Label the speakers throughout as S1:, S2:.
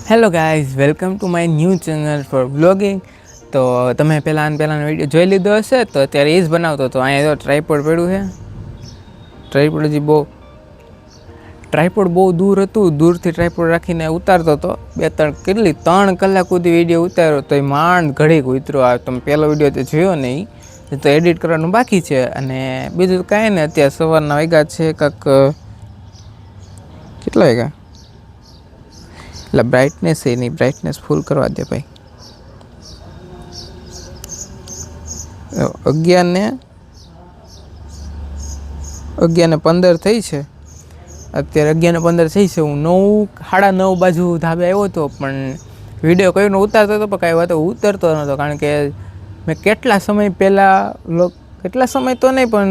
S1: Hello guys, welcome to my new channel four vlogging. તો તમે પહેલાંનો વિડીયો જોઈ લીધો હશે. તો અત્યારે એ જ બનાવતો હતો. અહીંયા તો ટ્રાયપોડ પડ્યું છે. ટ્રાયપોડ બહુ દૂર હતું. દૂરથી ટ્રાયપોડ રાખીને ઉતારતો હતો. 3 કલાક સુધી વિડીયો ઉતાર્યો તો એ માંડ ઘડીક ઉતર્યો. આ તમે પહેલો વિડીયો તો જોયો નહીં, એ તો એડિટ કરવાનું બાકી છે. અને બીજું કાંઈ ને, અત્યારે સવારના વાગ્યા છે કાંક કેટલા વાગ્યા, એટલે બ્રાઇટનેસ એની બ્રાઇટનેસ ફૂલ કરવા દે ભાઈ. 11:15 થઈ છે. અત્યારે 11:15 થઈ છે. હું 9:30 બાજુ ધાબે આવ્યો હતો, પણ વિડીયો કયો ઉતારતો હતો, પણ કાંઈ વાતો ઉતરતો નહોતો. કારણ કે મેં કેટલા સમય પહેલાં કેટલા સમય તો નહીં, પણ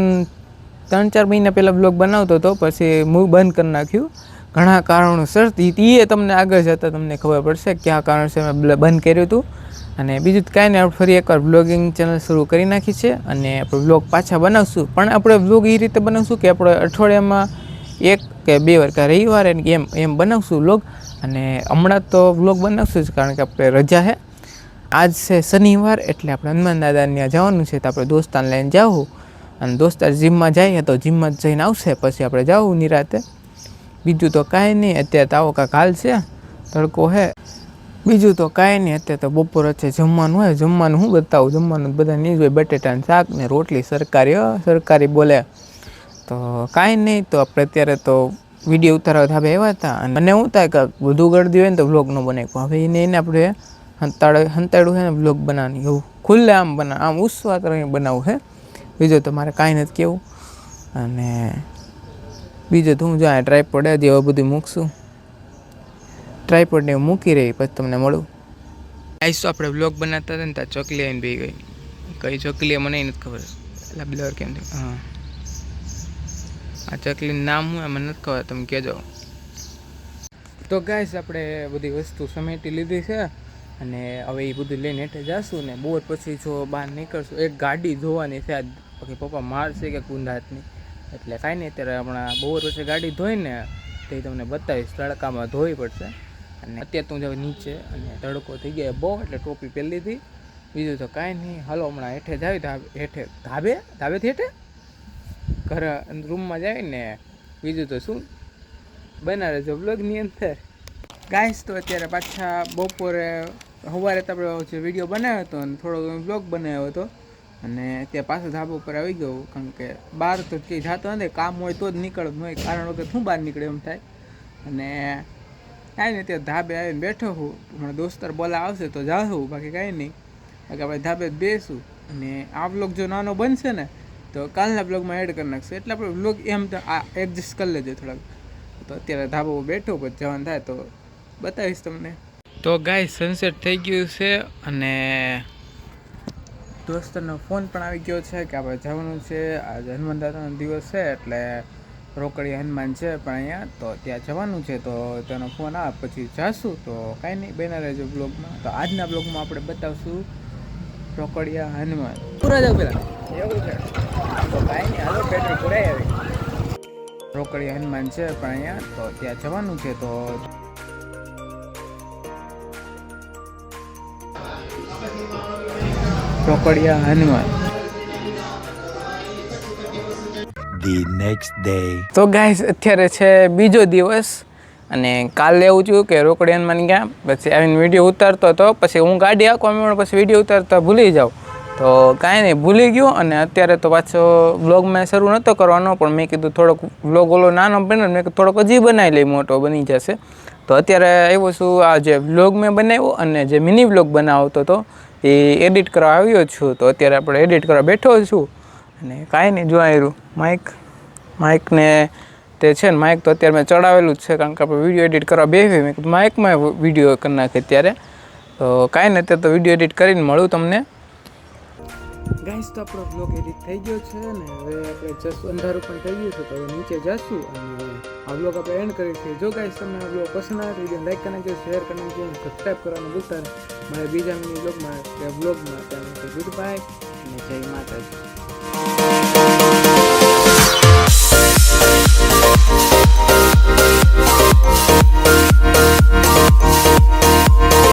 S1: 3-4 મહિના પહેલાં બ્લોગ બનાવતો હતો. પછી હું બંધ કરી નાખ્યું ઘણા કારણોસર. એ તમને આગળ જતાં તમને ખબર પડશે કયા કારણસર મેં બંધ કર્યું હતું. અને બીજું કાંઈ નહીં, આપણે ફરી એકવાર બ્લોગિંગ ચેનલ શરૂ કરી નાખી છે. અને આપણે બ્લોગ પાછા બનાવશું, પણ આપણે બ્લોગ એ રીતે બનાવશું કે આપણે અઠવાડિયામાં 1 કે 2 વાર, કાં રવિવારે એમ બનાવશું બ્લોગ. અને હમણાં તો બ્લોગ બનાવશું જ, કારણ કે આપણે રજા છે. આજ છે શનિવાર, એટલે આપણે હનુમાન દાદાને ત્યાં જવાનું છે. તો આપણે દોસ્તારને લઈને જાવું, અને દોસ્તાર જીમમાં જઈએ તો જીમમાં જઈને આવશે, પછી આપણે જાવું નિરાતે. બીજું તો કાંઈ નહીં. અત્યારે તો આવો કાંક હાલ છે, તડકો છે. બીજું તો કાંઈ નહીં. અત્યારે તો બપોર વચ્ચે જમવાનું હોય. જમવાનું હું બતાવું, જમવાનું બધા નહીં હોય. બટેટાનું શાક ને રોટલી, સરકારી બોલે. તો કાંઈ નહીં. તો આપણે અત્યારે તો વિડીયો ઉતારવા ધાબે આવ્યા હતા. અને મને શું થાય કે બધું ગળદી હોય ને તો બ્લોગ ન બનાવ્યો. હવે એને આપણે હંતાડું છે ને બ્લોગ બનાવવાની, એવું ખુલ્લે આમ ઉસ્વાત રહીને બનાવવું છે. બીજું તો મારે કાંઈ નથી કહેવું. અને બીજું તો હું જાય ટ્રાયપોડ જેવું બધું મૂકશું. ટ્રાયપોડને મૂકી રહી, પછી તમને મળું. આઈસ તો આપણે બ્લોગ બનાવતા હતા ને, ત્યાં ચોકલી આવીને બે ગઈ. કઈ ચોકલી મને નથી ખબર, એટલે બ્લર કેમ થયું. હા, આ ચકલીનું નામ શું મને નથી ખબર, તમે કહેજો. તો ગાઈસ, આપણે બધી વસ્તુ સમેટી લીધી છે. અને હવે એ બધું લઈને હેઠે જઈશું. ને બહુ પછી જો બહાર નીકળશું, એક ગાડી જોવાની છે. પછી પપ્પા મારશે કે કુંડાતની, એટલે કાંઈ નહીં. અત્યારે હમણાં બહુ પછી ગાડી ધોઈને તે તમને બતાવીશ. તડકામાં ધોવી પડશે. અને અત્યારે તો હું જાઉં નીચે, અને તડકો થઈ ગયા બહુ, એટલે ટોપી પહેરી લીધી. બીજું તો કાંઈ નહીં. હાલો હમણાં હેઠે જાવી, ધાબેથી હેઠે ઘરે રૂમમાં જાવીને બીજું તો શું બનાવે જો બ્લોગની અંદર. ગાઈસ, તો અત્યારે પાછા બપોરે સવારે તો આપણે જે વિડીયો બનાવ્યો હતો અને થોડો બ્લોગ બનાવ્યો હતો. અને ત્યાં પાછો ધાબા ઉપર આવી ગયો, કારણ કે બહાર તો કંઈ જતો નથી. કામ હોય તો જ નીકળતું હોય, કારણ વગર શું બહાર નીકળે એમ થાય. અને કાંઈ નહીં, ત્યાં ધાબે આવીને બેઠો હું. હમણાં દોસ્તાર બોલા આવશે તો જાઉં, બાકી કાંઈ નહીં. બાકી આપણે ધાબે બેસું. અને આ બ્લોગ જો નાનો બનશે ને, તો કાલના બ્લોગમાં એડ કરી નાખશે. એટલે આપણે બ્લોગ એમ તો આ એડજસ્ટ કરી લેજો થોડાક. તો અત્યારે ધાબા બેઠો, પછી જવાનું થાય તો બતાવીશ તમને. તો ગાઈસ, સનસેટ થઈ ગયું છે. અને દોસ્તનો ફોન પણ આવી ગયો છે કે આપણે જવાનું છે. આજે હનુમાન દાદાનો દિવસ છે, એટલે રોકડી હનુમાન છે પણ અહીંયા, તો ત્યાં જવાનું છે. તો તેનો ફોન આવે પછી જાશું. તો કાંઈ નહીં, બના રહેજો બ્લોગમાં. તો આજના બ્લોગમાં આપણે બતાવશું રોકડિયા હનુમાન. પૂરા જાવ પેલા એવું છે. તો કાંઈ નહીં, હાલો પેટ્રોલ પુરાઈ આવી. રોકડિયા હનુમાન છે પણ અહીંયા, તો ત્યાં જવાનું છે. તો રોકડિયા હનુમાન. The next day. તો ગાઈસ, અત્યારે છે બીજો દિવસ. અને કાલે એવું થયું કે રોકડી હનુમાન ગયા, પછી આવીને વિડીયો ઉતારતો હતો. પછી હું ગાડી આંકવા પછી વિડીયો ઉતારતા ભૂલી જાઉં. તો કાંઈ નહીં, ભૂલી ગયો. અને અત્યારે તો પાછો વ્લોગ મેં શરૂ નહોતો કરવાનો, પણ મેં કીધું થોડોક વ્લોગ ઓલો નાનો બન્યો, મેં કીધું થોડોક હજી બનાવી લઈ, મોટો બની જશે. તો અત્યારે આવ્યો છું, આ જે વ્લોગ મેં બનાવ્યો અને જે મિની વ્લોગ બનાવતો હતો એ એડિટ કરવા આવ્યો છું. તો અત્યારે આપણે એડિટ કરવા બેઠો છું. અને કાંઈ નહીં, જોઈ રહ્યું માઇકને તે છે ને, માઇક તો અત્યારે મેં ચડાવેલું જ છે, કારણ કે આપણે વિડીયો એડિટ કરવા બેસી. મેં કીધું માઇકમાં વિડીયો કરી નાખે અત્યારે. તો કાંઈ નહીં, અત્યારે તો વિડીયો એડિટ કરીને મળું તમને. ગાઈસ, તો આપણો બ્લોગ એડિટ થઈ ગયો છે ને, હવે આપણે જસ્ટ અંધારું પણ થઈ ગયું છે. તો હવે નીચે જઈશું અને આ બ્લોગ આપણે એન્ડ કરીએ છીએ. જો ગાઈસ, તમને આ બ્લોગ પસંદ આવે તો વિડીયો લાઈક કરી નાખજો, શેર કરી નાખજો, સબસ્ક્રાઈબ કરવાનું ભૂલતા નહીં. મારે બીજા મિની બ્લોગમાં ત્યાં ગુડ બાય અને જય માતાજી.